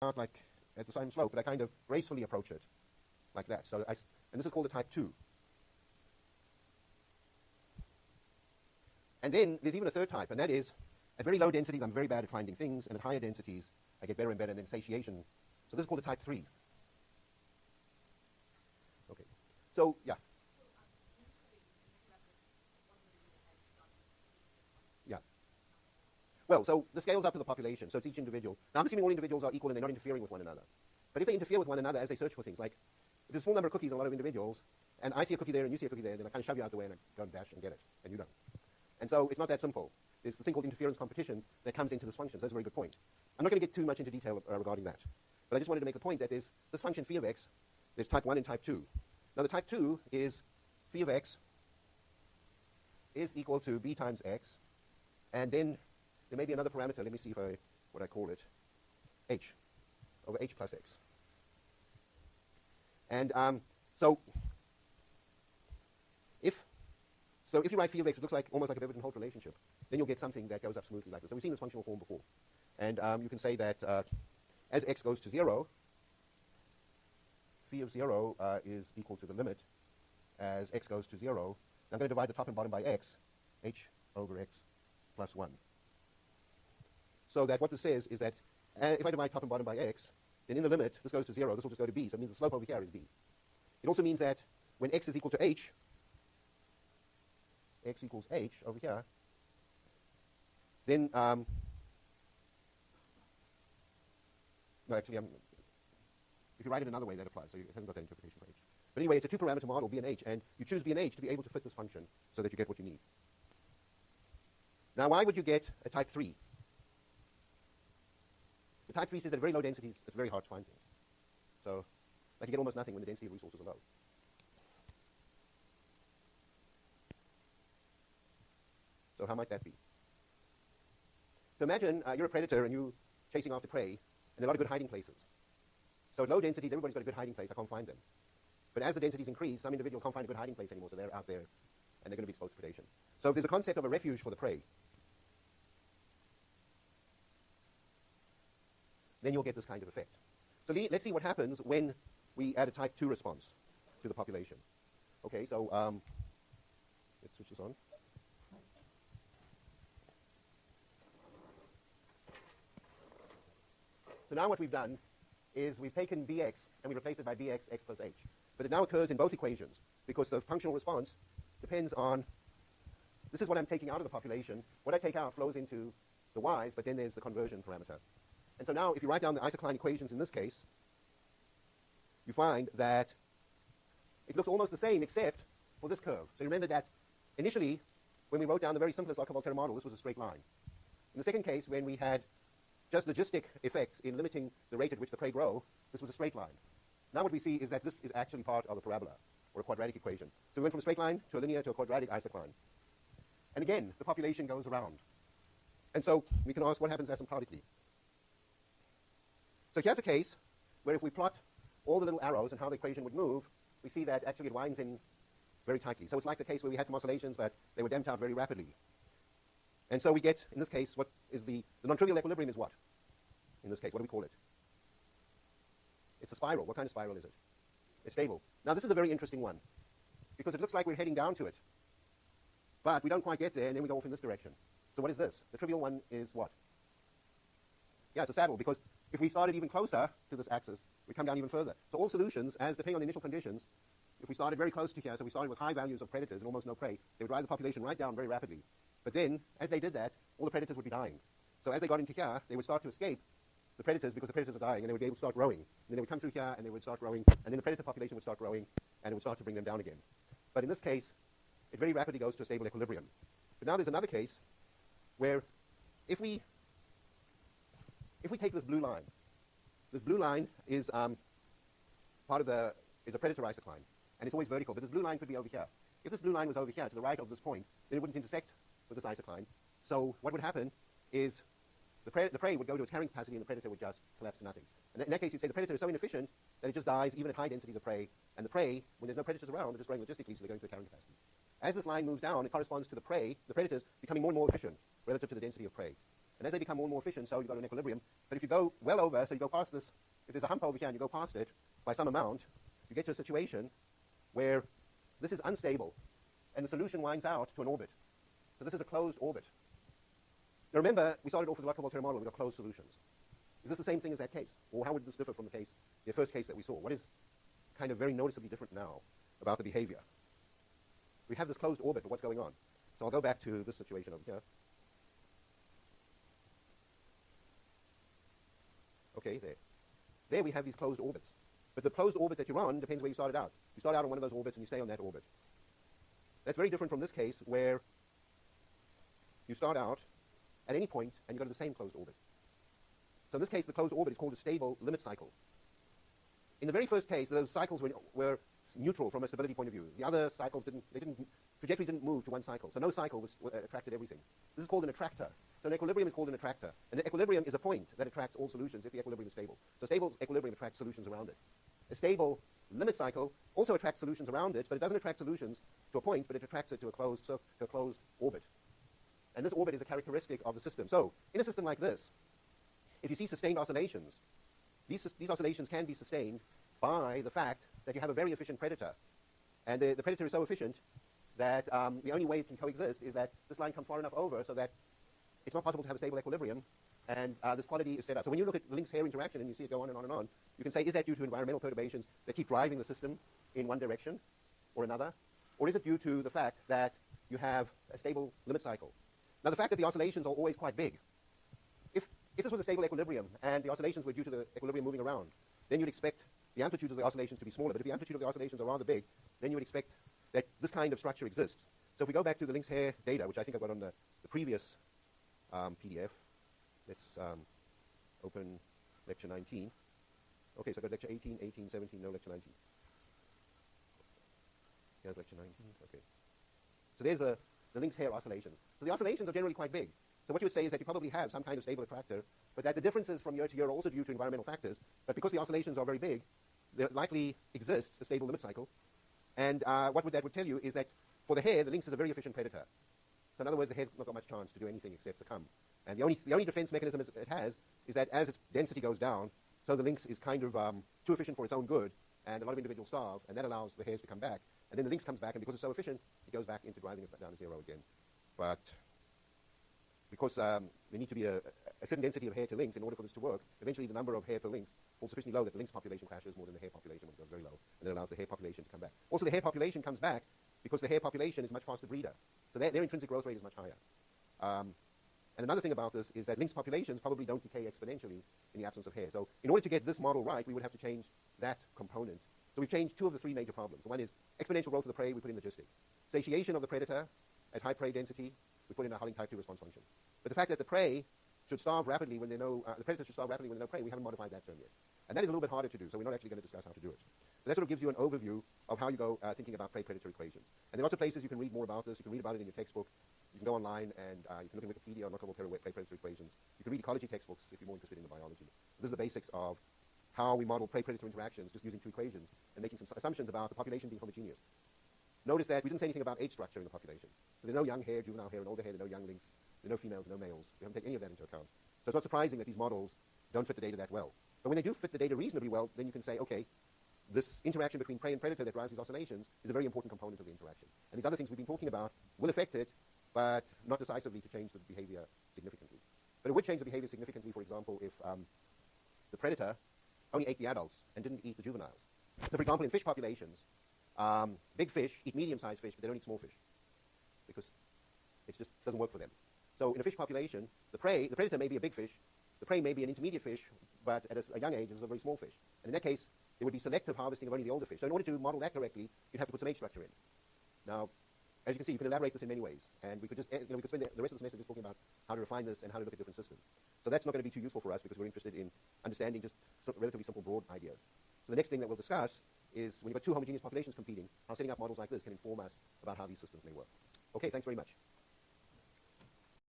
not like at the same slope, but I kind of gracefully approach it like that. And this is called the type 2. And then there's even a third type, and that is, at very low densities, I'm very bad at finding things, and at higher densities, I get better and better, and then satiation. So this is called the type 3. Okay. So, yeah. Yeah. Well, so the scale's up to the population, so it's each individual. Now, I'm assuming all individuals are equal and they're not interfering with one another. But if they interfere with one another as they search for things, like if there's a small number of cookies and a lot of individuals, and I see a cookie there and you see a cookie there, then I kind of shove you out the way and I go and dash and get it, and you don't. And so it's not that simple. There's this thing called interference competition that comes into this function. So that's a very good point. I'm not going to get too much into detail regarding that. But I just wanted to make the point that there's this function phi of x. There's type 1 and type 2. Now the type 2 is phi of x is equal to b times x. And then there may be another parameter. Let me see what I call it. H over h plus x. And so if you write phi of x, it looks like almost like a Beaverton-Holt relationship. Then you'll get something that goes up smoothly like this. So we've seen this functional form before. And you can say that as x goes to 0, phi of 0 is equal to the limit as x goes to 0. I'm going to divide the top and bottom by x, h over x plus 1. So that what this says is that if I divide top and bottom by x, then in the limit, this goes to 0, this will just go to b. So it means the slope over here is b. It also means that when x is equal to h, x equals h over here, then, no, actually, if you write it another way, that applies, so it hasn't got that interpretation for h. But anyway, it's a two-parameter model, b and h, and you choose b and h to be able to fit this function so that you get what you need. Now, why would you get a type 3? The type 3 says that at very low densities, it's very hard to find things. So, like you get almost nothing when the density of resources are low. So how might that be? So imagine you're a predator and you're chasing after prey, and there are a lot of good hiding places. So at low densities, everybody's got a good hiding place. I can't find them. But as the densities increase, some individuals can't find a good hiding place anymore, so they're out there, and they're going to be exposed to predation. So if there's a concept of a refuge for the prey, then you'll get this kind of effect. So let's see what happens when we add a type 2 response to the population. Okay, so let's switch this on. So now what we've done is we've taken bx and we replaced it by bx, x plus h. But it now occurs in both equations because the functional response depends on, this is what I'm taking out of the population. What I take out flows into the y's, but then there's the conversion parameter. And so now if you write down the isocline equations in this case, you find that it looks almost the same except for this curve. So remember that initially, when we wrote down the very simplest Locker-Volterra model, this was a straight line. In the second case, when we had just logistic effects in limiting the rate at which the prey grow, this was a straight line. Now what we see is that this is actually part of a parabola, or a quadratic equation. So we went from a straight line to a linear to a quadratic isocline. And again, the population goes around. And so we can ask what happens asymptotically. So here's a case where if we plot all the little arrows and how the equation would move, we see that actually it winds in very tightly. So it's like the case where we had some oscillations, but they were damped out very rapidly. And so we get, in this case, what is the non-trivial equilibrium is what? In this case, what do we call it? It's a spiral. What kind of spiral is it? It's stable. Now, this is a very interesting one because it looks like we're heading down to it. But we don't quite get there, and then we go off in this direction. So what is this? The trivial one is what? Yeah, it's a saddle, because if we started even closer to this axis, we come down even further. So all solutions, as depending on the initial conditions, if we started very close to here, so we started with high values of predators and almost no prey, they would drive the population right down very rapidly. But then, as they did that, all the predators would be dying. So as they got into here, they would start to escape the predators because the predators are dying, and they would be able to start growing. And then they would come through here, and they would start growing, and then the predator population would start growing, and it would start to bring them down again. But in this case, it very rapidly goes to a stable equilibrium. But now there's another case where if we take this blue line is is a predator isocline, and it's always vertical, but this blue line could be over here. If this blue line was over here to the right of this point, then it wouldn't intersect with this isocline. So what would happen is the prey would go to its carrying capacity and the predator would just collapse to nothing. And in that case, you'd say the predator is so inefficient that it just dies even at high densities of prey, and the prey, when there's no predators around, they're just growing logistically, so they're going to the carrying capacity. As this line moves down, it corresponds to the predators becoming more and more efficient relative to the density of prey. And as they become more and more efficient, so you've got an equilibrium. But if you go well over, so you go past this, if there's a hump over here and you go past it by some amount, you get to a situation where this is unstable, and the solution winds out to an orbit. So this is a closed orbit. Now remember, we started off with the Lotka-Volterra model. We got closed solutions. Is this the same thing as that case? Or how would this differ from the first case that we saw? What is kind of very noticeably different now about the behavior? We have this closed orbit, but what's going on? So I'll go back to this situation over here. Okay, there. There we have these closed orbits. But the closed orbit that you're on depends where you started out. You start out on one of those orbits and you stay on that orbit. That's very different from this case where you start out at any point and you go to the same closed orbit. So in this case, the closed orbit is called a stable limit cycle. In the very first case, those cycles were neutral from a stability point of view. The other cycles trajectories didn't move to one cycle. So no cycle attracted everything. This is called an attractor. So an equilibrium is called an attractor. And an equilibrium is a point that attracts all solutions if the equilibrium is stable. So stable equilibrium attracts solutions around it. A stable limit cycle also attracts solutions around it, but it doesn't attract solutions to a point, but it attracts it to a closed orbit. And this orbit is a characteristic of the system. So in a system like this, if you see sustained oscillations, these oscillations can be sustained by the fact that you have a very efficient predator. And the predator is so efficient that the only way it can coexist is that this line comes far enough over so that it's not possible to have a stable equilibrium, and this quality is set up. So when you look at the Lynx-hair interaction and you see it go on and on and on, you can say, is that due to environmental perturbations that keep driving the system in one direction or another? Or is it due to the fact that you have a stable limit cycle? Now, the fact that the oscillations are always quite big, if this was a stable equilibrium and the oscillations were due to the equilibrium moving around, then you'd expect the amplitudes of the oscillations to be smaller. But if the amplitude of the oscillations are rather big, then you would expect that this kind of structure exists. So if we go back to the Lynx-hair data, which I think I've got on the previous PDF, let's open lecture 19. Okay, so I've got lecture 18, 18, 17, no lecture 19. Here's lecture 19, okay. So there's the Lynx-hair oscillations. So the oscillations are generally quite big. So what you would say is that you probably have some kind of stable attractor, but that the differences from year to year are also due to environmental factors. But because the oscillations are very big, there likely exists a stable limit cycle. And what that would tell you is that for the hair, the lynx is a very efficient predator. So in other words, the hair's not got much chance to do anything except succumb. And the only defense mechanism it has is that as its density goes down, so the lynx is kind of too efficient for its own good, and a lot of individuals starve, and that allows the hairs to come back. And then the lynx comes back, and because it's so efficient, it goes back into driving it down to zero again. But because there need to be a certain density of hair to lynx in order for this to work, eventually the number of hair per lynx falls sufficiently low that the lynx population crashes more than the hair population when it goes very low, and it allows the hair population to come back. Also, the hair population comes back because the hair population is a much faster breeder. So their intrinsic growth rate is much higher. And another thing about this is that lynx populations probably don't decay exponentially in the absence of hair. So in order to get this model right, we would have to change that component. So we've changed two of the three major problems. One is exponential growth of the prey, we put in logistic. Satiation of the predator at high prey density, we put in a Howling type 2 response function. But the fact that the prey should starve rapidly when the predator should starve rapidly when there's no prey, we haven't modified that term yet. And that is a little bit harder to do, so we're not actually going to discuss how to do it. But that sort of gives you an overview of how you go thinking about prey-predator equations. And there are lots of places you can read more about this. You can read about it in your textbook. You can go online and you can look in Wikipedia on Lotka-Volterra prey-predator equations. You can read ecology textbooks if you're more interested in the biology. This is the basics of how we model prey-predator interactions just using two equations and making some assumptions about the population being homogeneous. Notice that we didn't say anything about age structure in the population. So there are no young hair, juvenile hair, and older hair. There are no young lynx. There are no females, no males. We haven't taken any of that into account. So it's not surprising that these models don't fit the data that well. But when they do fit the data reasonably well, then you can say, okay, this interaction between prey and predator that drives these oscillations is a very important component of the interaction. And these other things we've been talking about will affect it, but not decisively to change the behavior significantly. But it would change the behavior significantly, for example, if the predator only ate the adults and didn't eat the juveniles. So for example, in fish populations, big fish eat medium-sized fish, but they don't eat small fish because it just doesn't work for them. So in a fish population, the predator may be a big fish, the prey may be an intermediate fish, but at a young age, it's a very small fish. And in that case, there would be selective harvesting of only the older fish. So in order to model that correctly, you'd have to put some age structure in. Now, as you can see, you can elaborate this in many ways. And we could just, we could spend the rest of the semester just talking about how to refine this and how to look at different systems. So that's not going to be too useful for us because we're interested in understanding just relatively simple, broad ideas. So the next thing that we'll discuss is when you've got two homogeneous populations competing, how setting up models like this can inform us about how these systems may work. Okay, thanks very much.